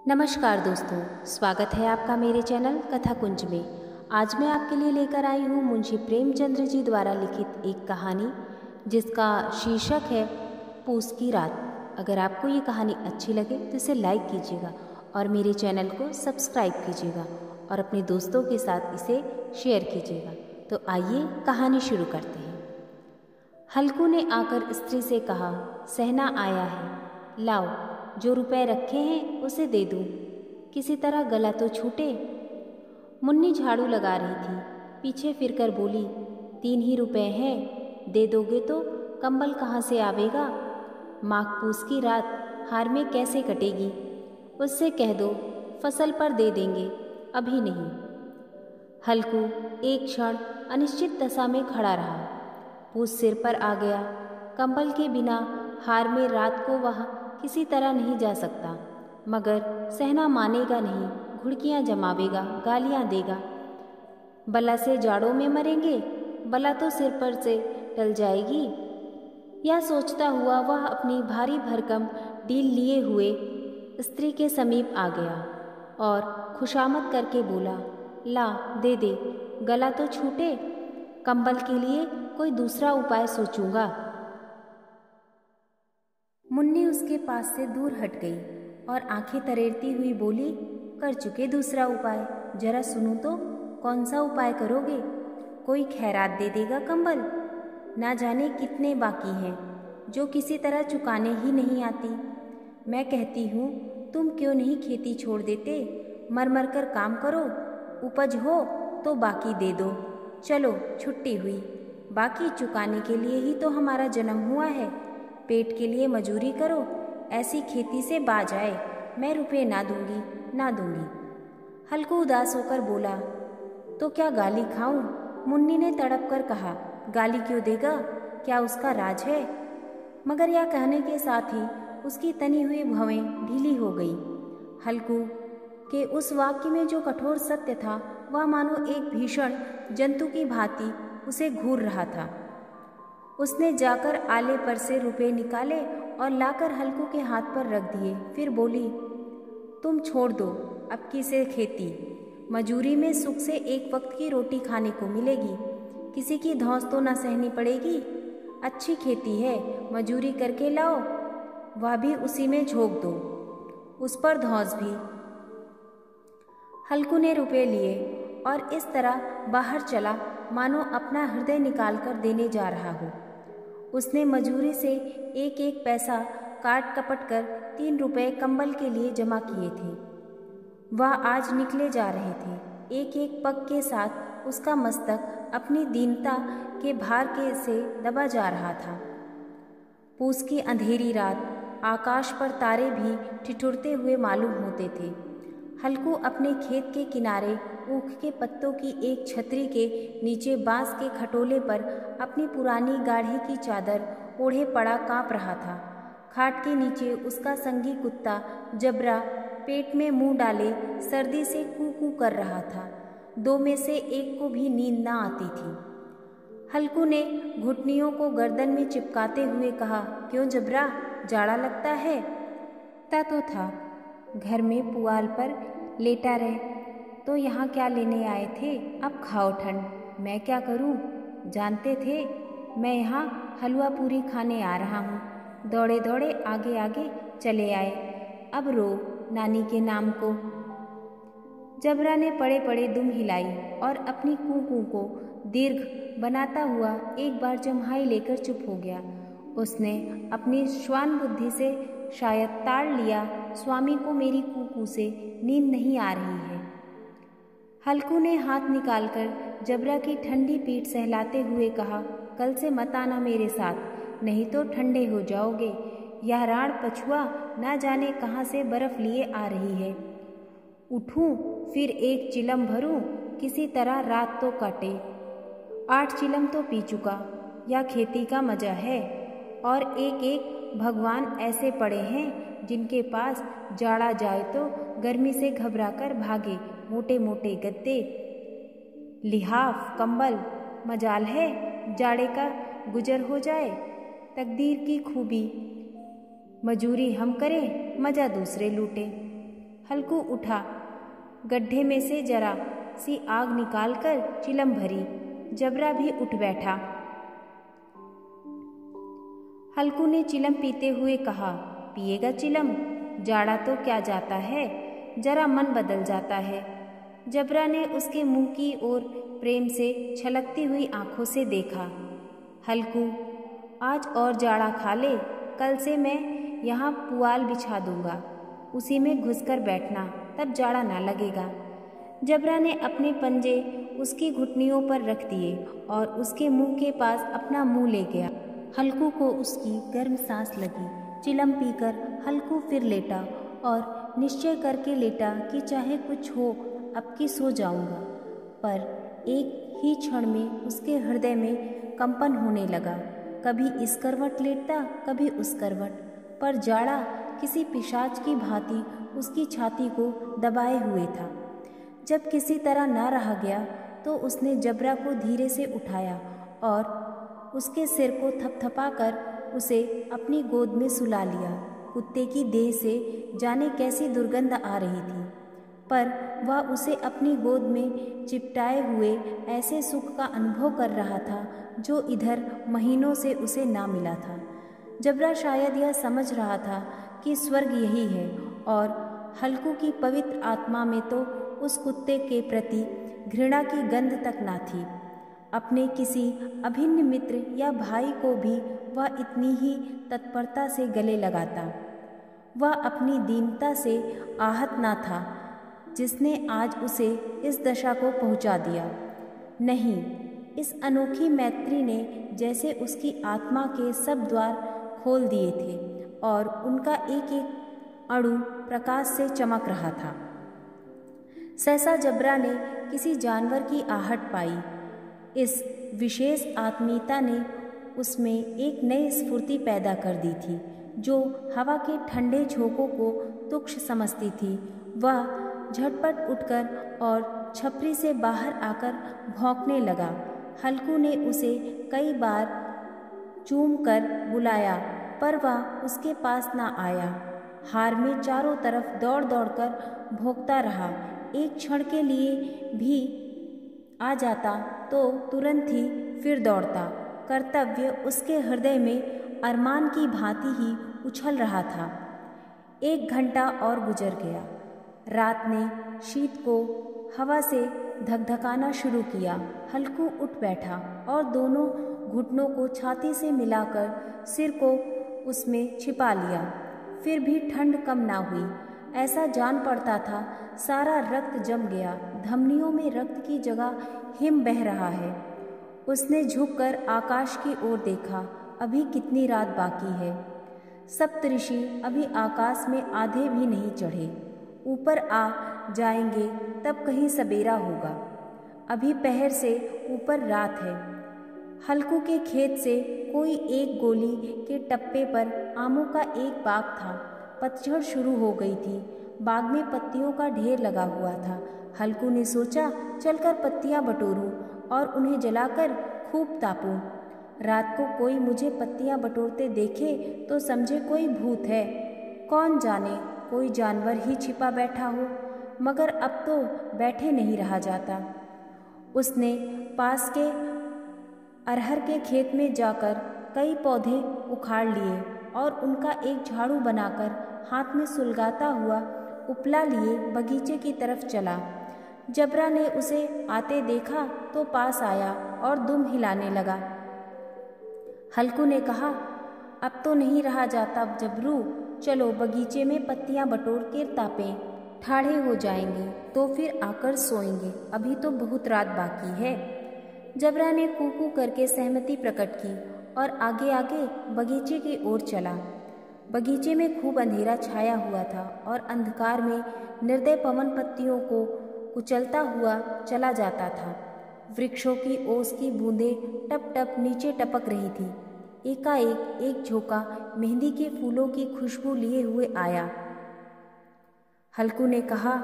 नमस्कार दोस्तों, स्वागत है आपका मेरे चैनल कथा कुंज में। आज मैं आपके लिए लेकर आई हूँ मुंशी प्रेमचंद्र जी द्वारा लिखित एक कहानी जिसका शीर्षक है पूस की रात। अगर आपको ये कहानी अच्छी लगे तो इसे लाइक कीजिएगा और मेरे चैनल को सब्सक्राइब कीजिएगा और अपने दोस्तों के साथ इसे शेयर कीजिएगा। तो आइए कहानी शुरू करते हैं। हल्कू ने आकर स्त्री से कहा, सहना आया है, लाओ जो रुपए रखे हैं उसे दे दूं, किसी तरह गला तो छूटे। मुन्नी झाड़ू लगा रही थी, पीछे फिरकर बोली, 3 ही रुपए हैं, दे दोगे तो कंबल कहाँ से आवेगा? माघ पूस की रात हार में कैसे कटेगी? उससे कह दो फसल पर दे देंगे, अभी नहीं। हल्कू एक क्षण अनिश्चित दशा में खड़ा रहा। पूस सिर पर आ गया। कंबल के बिना हार में रात को वह किसी तरह नहीं जा सकता, मगर सहना मानेगा नहीं, घुड़कियाँ जमावेगा, गालियाँ देगा। बला से जाड़ों में मरेंगे, बला तो सिर पर से टल जाएगी। यह सोचता हुआ वह अपनी भारी भरकम डील लिए हुए स्त्री के समीप आ गया और खुशामद करके बोला, ला दे दे, गला तो छूटे, कंबल के लिए कोई दूसरा उपाय सोचूंगा। मुन्नी उसके पास से दूर हट गई और आंखें तरेरती हुई बोली, कर चुके दूसरा उपाय, जरा सुनो तो कौन सा उपाय करोगे? कोई खैरात दे देगा कंबल? ना जाने कितने बाकी हैं जो किसी तरह चुकाने ही नहीं आती। मैं कहती हूँ तुम क्यों नहीं खेती छोड़ देते, मर मर कर काम करो, उपज हो तो बाकी दे दो। चलो छुट्टी हुई, बाकी चुकाने के लिए ही तो हमारा जन्म हुआ है। पेट के लिए मजूरी करो, ऐसी खेती से बाज आए, मैं रुपये ना दूंगी, ना दूंगी। हल्कू उदास होकर बोला, तो क्या गाली खाऊं? मुन्नी ने तड़प कर कहा, गाली क्यों देगा, क्या उसका राज है? मगर यह कहने के साथ ही उसकी तनी हुई भवें ढीली हो गई। हल्कू के उस वाक्य में जो कठोर सत्य था वह मानो एक भीषण जंतु की भांति उसे घूर रहा था। उसने जाकर आले पर से रुपए निकाले और लाकर हल्कू के हाथ पर रख दिए। फिर बोली, तुम छोड़ दो अब की से खेती, मजूरी में सुख से एक वक्त की रोटी खाने को मिलेगी, किसी की धौंस तो ना सहनी पड़ेगी। अच्छी खेती है, मजूरी करके लाओ, वह भी उसी में झोंक दो, उस पर धौंस भी। हल्कू ने रुपए लिए और इस तरह बाहर चला मानो अपना हृदय निकाल कर देने जा रहा हो। उसने मजूरी से एक एक पैसा काट कपट कर 3 रुपए कंबल के लिए जमा किए थे। वह आज निकले जा रहे थे। एक एक पग के साथ उसका मस्तक अपनी दीनता के भार के से दबा जा रहा था। पूस की अंधेरी रात, आकाश पर तारे भी ठिठुरते हुए मालूम होते थे। हल्कू अपने खेत के किनारे ऊख के पत्तों की एक छतरी के नीचे बांस के खटोले पर अपनी पुरानी गाढ़ी की चादर ओढ़े पड़ा काँप रहा था। खाट के नीचे उसका संगी कुत्ता जबरा पेट में मुंह डाले सर्दी से कू कू कर रहा था। 2 में से एक को भी नींद ना आती थी। हल्कू ने घुटनियों को गर्दन में चिपकाते हुए कहा, क्यों जबरा, जाड़ा लगता है? लगता तो था, घर में पुआल पर लेटा रहे, तो यहाँ क्या लेने आए थे? अब खाओ ठंड, मैं क्या करूँ? जानते थे मैं यहाँ हलवा पूरी खाने आ रहा हूँ, दौड़े दौड़े आगे आगे चले आए, अब रो नानी के नाम को। जबरा ने पड़े पड़े दुम हिलाई और अपनी कूकू को दीर्घ बनाता हुआ एक बार जम्हाई लेकर चुप हो गया। उसने अपनी श्वान बुद्धि से शायद ताड़ लिया, स्वामी को मेरी कूकू से नींद नहीं आ रही है। हल्कू ने हाथ निकालकर जबरा की ठंडी पीठ सहलाते हुए कहा, कल से मत आना मेरे साथ, नहीं तो ठंडे हो जाओगे। यह राण पछुआ ना जाने कहाँ से बर्फ लिए आ रही है। उठूं फिर एक चिलम भरूं, किसी तरह रात तो काटे। 8 चिलम तो पी चुका, यह खेती का मजा है। और एक एक भगवान ऐसे पड़े हैं जिनके पास जाड़ा जाए तो गर्मी से घबराकर भागे मोटे मोटे गद्दे, लिहाफ, कंबल। मजाल है जाड़े का गुजर हो जाए। तकदीर की खूबी, मजूरी हम करें, मजा दूसरे लूटे। हल्कू उठा, गड्ढे में से जरा सी आग निकालकर चिलम भरी। जबरा भी उठ बैठा। हल्कू ने चिलम पीते हुए कहा, पिएगा चिलम? जाड़ा तो क्या जाता है, जरा मन बदल जाता है। जबरा ने उसके मुंह की ओर प्रेम से छलकती हुई आंखों से देखा। हल्कू, आज और जाड़ा खा ले, कल से मैं यहाँ पुआल बिछा दूंगा, उसी में घुसकर बैठना, तब जाड़ा ना लगेगा। जबरा ने अपने पंजे उसकी घुटनियों पर रख दिए और उसके मुंह के पास अपना मुंह ले गया। हल्कू को उसकी गर्म सांस लगी। चिलम पीकर हल्कू फिर लेटा और निश्चय करके लेटा कि चाहे कुछ हो अब की सो जाऊंगा। पर एक ही क्षण में उसके हृदय में कंपन होने लगा। कभी इस करवट लेटता, कभी उस करवट, पर जाड़ा किसी पिशाच की भांति उसकी छाती को दबाए हुए था। जब किसी तरह ना रहा गया तो उसने जबरा को धीरे से उठाया और उसके सिर को थपथपाकर उसे अपनी गोद में सुला लिया। कुत्ते की देह से जाने कैसी दुर्गंध आ रही थी, पर वह उसे अपनी गोद में चिपटाए हुए ऐसे सुख का अनुभव कर रहा था जो इधर महीनों से उसे ना मिला था। जबरा शायद यह समझ रहा था कि स्वर्ग यही है और हल्कू की पवित्र आत्मा में तो उस कुत्ते के प्रति घृणा की गंध तक ना थी। अपने किसी अभिन्न मित्र या भाई को भी वह इतनी ही तत्परता से गले लगाता। वह अपनी दीनता से आहत ना था जिसने आज उसे इस दशा को पहुंचा दिया। नहीं, इस अनोखी मैत्री ने जैसे उसकी आत्मा के सब द्वार खोल दिए थे और उनका एक एक अणु प्रकाश से चमक रहा था। सहसा जबरा ने किसी जानवर की आहट पाई। इस विशेष आत्मीयता ने उसमें एक नई स्फूर्ति पैदा कर दी थी जो हवा के ठंडे झोंकों को तुच्छ समझती थी। वह झटपट उठकर और छपरी से बाहर आकर भौंकने लगा। हल्कू ने उसे कई बार चूम कर बुलाया पर वह उसके पास ना आया। हार में चारों तरफ दौड़ दौड़कर भौंकता रहा। एक क्षण के लिए भी आ जाता तो तुरंत ही फिर दौड़ता। कर्तव्य उसके हृदय में अरमान की भांति ही उछल रहा था। 1 घंटा और गुजर गया। रात ने शीत को हवा से धकधकाना शुरू किया। हल्कू उठ बैठा और दोनों घुटनों को छाती से मिलाकर सिर को उसमें छिपा लिया। फिर भी ठंड कम ना हुई। ऐसा जान पड़ता था सारा रक्त जम गया, धमनियों में रक्त की जगह हिम बह रहा है। उसने झुककर आकाश की ओर देखा। अभी कितनी रात बाकी है। सप्तऋषि अभी आकाश में आधे भी नहीं चढ़े। ऊपर आ जाएंगे तब कहीं सवेरा होगा। अभी पहर से ऊपर रात है। हल्कू के खेत से कोई एक गोली के टप्पे पर आमों का एक बाग था। पतझड़ शुरू हो गई थी। बाग में पत्तियों का ढेर लगा हुआ था। हल्कू ने सोचा चलकर पत्तियां बटोरूं और उन्हें जलाकर खूब तापूं। रात को कोई मुझे पत्तियां बटोरते देखे तो समझे कोई भूत है। कौन जाने कोई जानवर ही छिपा बैठा हो, मगर अब तो बैठे नहीं रहा जाता। उसने पास के अरहर के खेत में जाकर कई पौधे उखाड़ लिए और उनका एक झाड़ू बनाकर हाथ में सुलगाता हुआ उपला लिए बगीचे की तरफ चला। जबरा ने उसे आते देखा तो पास आया और दुम हिलाने लगा। हल्कू ने कहा, अब तो नहीं रहा जाता जबरू, चलो बगीचे में पत्तियां बटोर के तापें, ठाढ़े हो जाएंगे तो फिर आकर सोएंगे, अभी तो बहुत रात बाकी है। जबरा ने कूकू करके सहमति प्रकट की और आगे आगे बगीचे की ओर चला। बगीचे में खूब अंधेरा छाया हुआ था और अंधकार में निर्दय पवन पत्तियों को कुचलता हुआ चला जाता था। वृक्षों की ओस की बूंदें टप टप नीचे टपक रही थी। एकाएक एक झोंका मेहंदी के फूलों की खुशबू लिए हुए आया। हल्कू ने कहा,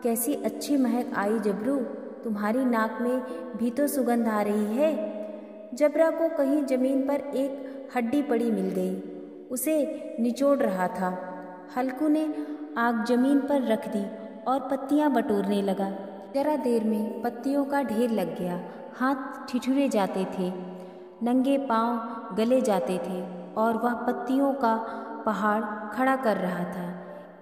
कैसी अच्छी महक आई जबरू, तुम्हारी नाक में भी तो सुगंध आ रही है। जबरा को कहीं जमीन पर एक हड्डी पड़ी मिल गई। उसे निचोड़ रहा था। हल्कू ने आग जमीन पर रख दी और पत्तियां बटोरने लगा। जरा देर में पत्तियों का ढेर लग गया। हाथ ठिठुरे जाते थे, नंगे पांव गले जाते थे और वह पत्तियों का पहाड़ खड़ा कर रहा था।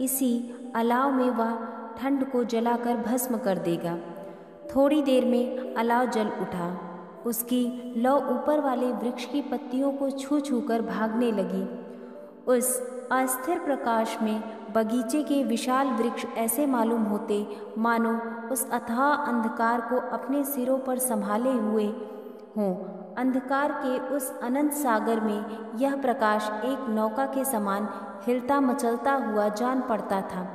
इसी अलाव में वह ठंड को जलाकर भस्म कर देगा। थोड़ी देर में अलाव जल उठा। उसकी लौ ऊपर वाले वृक्ष की पत्तियों को छू छू कर भागने लगी। उस अस्थिर प्रकाश में बगीचे के विशाल वृक्ष ऐसे मालूम होते मानो उस अथाह अंधकार को अपने सिरों पर संभाले हुए हों। अंधकार के उस अनंत सागर में यह प्रकाश एक नौका के समान हिलता मचलता हुआ जान पड़ता था।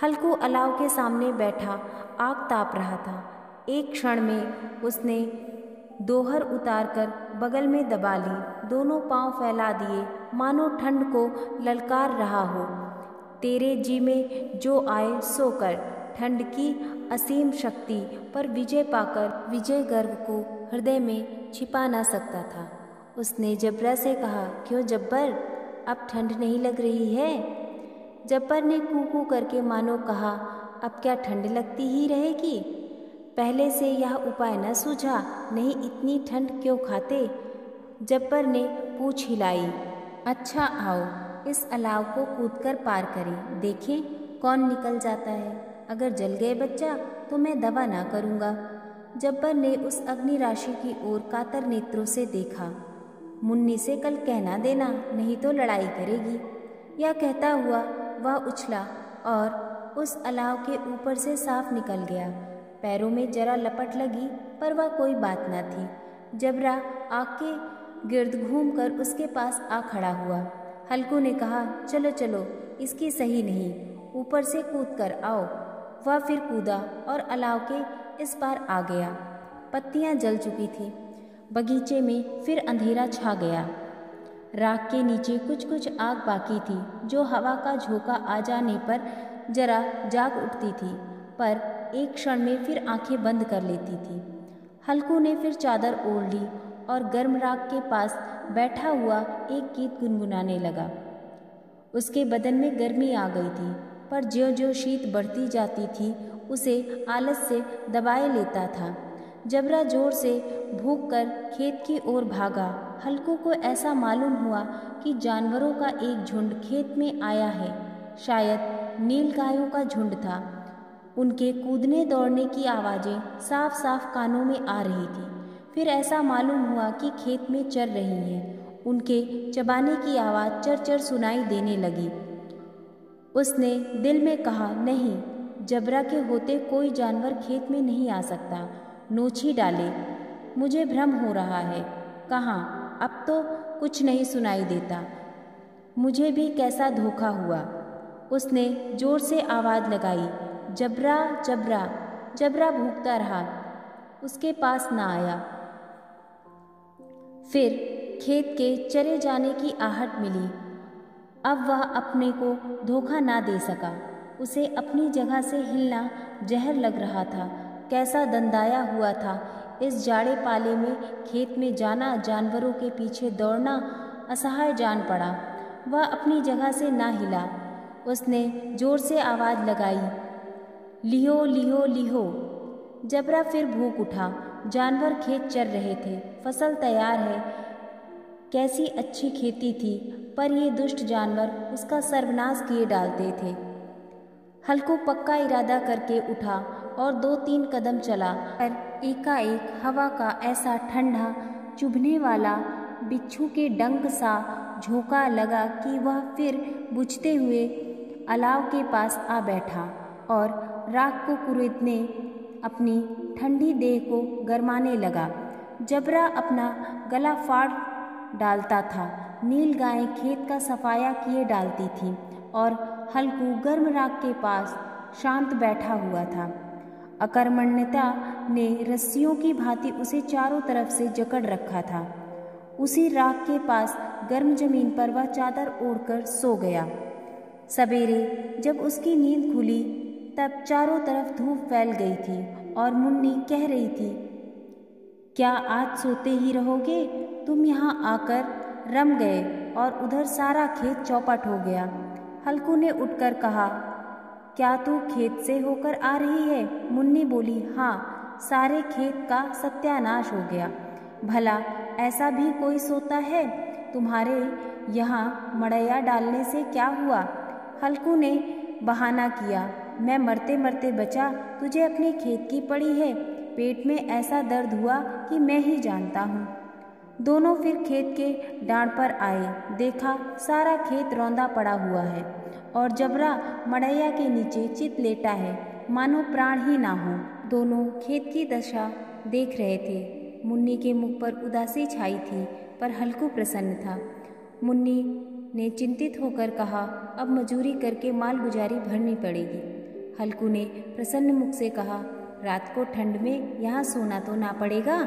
हल्कू अलाव के सामने बैठा आग ताप रहा था। एक क्षण में उसने दोहर उतारकर बगल में दबा ली, दोनों पांव फैला दिए मानो ठंड को ललकार रहा हो। तेरे जी में जो आए सो कर। ठंड की असीम शक्ति पर विजय पाकर विजय गर्व को हृदय में छिपा ना सकता था। उसने जब्रा से कहा, क्यों जब्बर, अब ठंड नहीं लग रही है? जब्बर ने कू करके मानो कहा, अब क्या ठंड लगती ही रहेगी? पहले से यह उपाय न सूझा, नहीं इतनी ठंड क्यों खाते? जब्बर ने पूँछ हिलाई। अच्छा आओ इस अलाव को कूदकर पार करें, देखें कौन निकल जाता है। अगर जल गए बच्चा तो मैं दवा ना करूँगा। जब्बर ने उस अग्नि राशि की ओर कातर नेत्रों से देखा। मुन्नी से कल कहना देना, नहीं तो लड़ाई करेगी। यह कहता हुआ वह उछला और उस अलाव के ऊपर से साफ निकल गया। पैरों में जरा लपट लगी पर वह कोई बात न थी। जबरा आग के गिर्द घूमकर उसके पास आ खड़ा हुआ। हल्कू ने कहा, चलो चलो, इसकी सही नहीं, ऊपर से कूद कर आओ। वह फिर कूदा और अलाव के इस पार आ गया। पत्तियां जल चुकी थी। बगीचे में फिर अंधेरा छा गया। राख के नीचे कुछ कुछ आग बाकी थी, जो हवा का झोंका आ जाने पर जरा जाग उठती थी, पर एक क्षण में फिर आंखें बंद कर लेती थी। हल्कू ने फिर चादर ओढ़ ली और गर्म राख के पास बैठा हुआ एक गीत गुनगुनाने लगा। उसके बदन में गर्मी आ गई थी, पर ज्यों ज्यों शीत बढ़ती जाती थी उसे आलस से दबाए लेता था। जबरा जोर से भूख कर खेत की ओर भागा। हल्कू को ऐसा मालूम हुआ कि जानवरों का एक झुंड खेत में आया है। शायद नील गायों का झुंड था। उनके कूदने दौड़ने की आवाज़ें साफ साफ कानों में आ रही थी। फिर ऐसा मालूम हुआ कि खेत में चर रही हैं। उनके चबाने की आवाज़ चर चर सुनाई देने लगी। उसने दिल में कहा, नहीं, जबरा के होते कोई जानवर खेत में नहीं आ सकता। नोच ही डाले, मुझे भ्रम हो रहा है। कहाँ, अब तो कुछ नहीं सुनाई देता। मुझे भी कैसा धोखा हुआ। उसने जोर से आवाज़ लगाई, जबरा जबरा। जबरा भूखता रहा, उसके पास ना आया। फिर खेत के चरे जाने की आहट मिली। अब वह अपने को धोखा ना दे सका। उसे अपनी जगह से हिलना जहर लग रहा था। कैसा दंदाया हुआ था। इस जाड़े पाले में खेत में जाना, जानवरों के पीछे दौड़ना असहाय जान पड़ा। वह अपनी जगह से ना हिला। उसने जोर से आवाज़ लगाई, लिहो लिहो लिहो। जबरा फिर भूख उठा। जानवर खेत चर रहे थे, फसल तैयार है। कैसी अच्छी खेती थी, पर ये दुष्ट जानवर उसका सर्वनाश किए डालते थे। हल्कू पक्का इरादा करके उठा और 2-3 कदम चला, पर एकाएक हवा का ऐसा ठंडा चुभने वाला बिच्छू के डंक सा झोंका लगा कि वह फिर बुझते हुए अलाव के पास आ बैठा और राख को कुरेदने अपनी ठंडी देह को गरमाने लगा। जबरा अपना गला फाड़ डालता था। नील गायें खेत का सफाया किए डालती थीं और हल्कू गर्म राख के पास शांत बैठा हुआ था। अकर्मण्यता ने रस्सियों की भांति उसे चारों तरफ से जकड़ रखा था। उसी राख के पास गर्म जमीन पर वह चादर ओढ़कर सो गया। सवेरे जब उसकी नींद खुली तब चारों तरफ धूप फैल गई थी और मुन्नी कह रही थी, क्या आज सोते ही रहोगे? तुम यहाँ आकर रम गए और उधर सारा खेत चौपट हो गया। हल्कू ने उठकर कहा, क्या तू खेत से होकर आ रही है? मुन्नी बोली, हाँ, सारे खेत का सत्यानाश हो गया। भला ऐसा भी कोई सोता है? तुम्हारे यहाँ मड़ैया डालने से क्या हुआ? हल्कू ने बहाना किया, मैं मरते मरते बचा, तुझे अपने खेत की पड़ी है। पेट में ऐसा दर्द हुआ कि मैं ही जानता हूँ। दोनों फिर खेत के डांड पर आए। देखा सारा खेत रौंदा पड़ा हुआ है और जबरा मड़ैया के नीचे चित लेटा है, मानो प्राण ही ना हो। दोनों खेत की दशा देख रहे थे। मुन्नी के मुख पर उदासी छाई थी, पर हल्कू प्रसन्न था। मुन्नी ने चिंतित होकर कहा, अब मजूरी करके माल गुजारी भरनी पड़ेगी। हल्कू ने प्रसन्न मुख से कहा, रात को ठंड में यहाँ सोना तो ना पड़ेगा?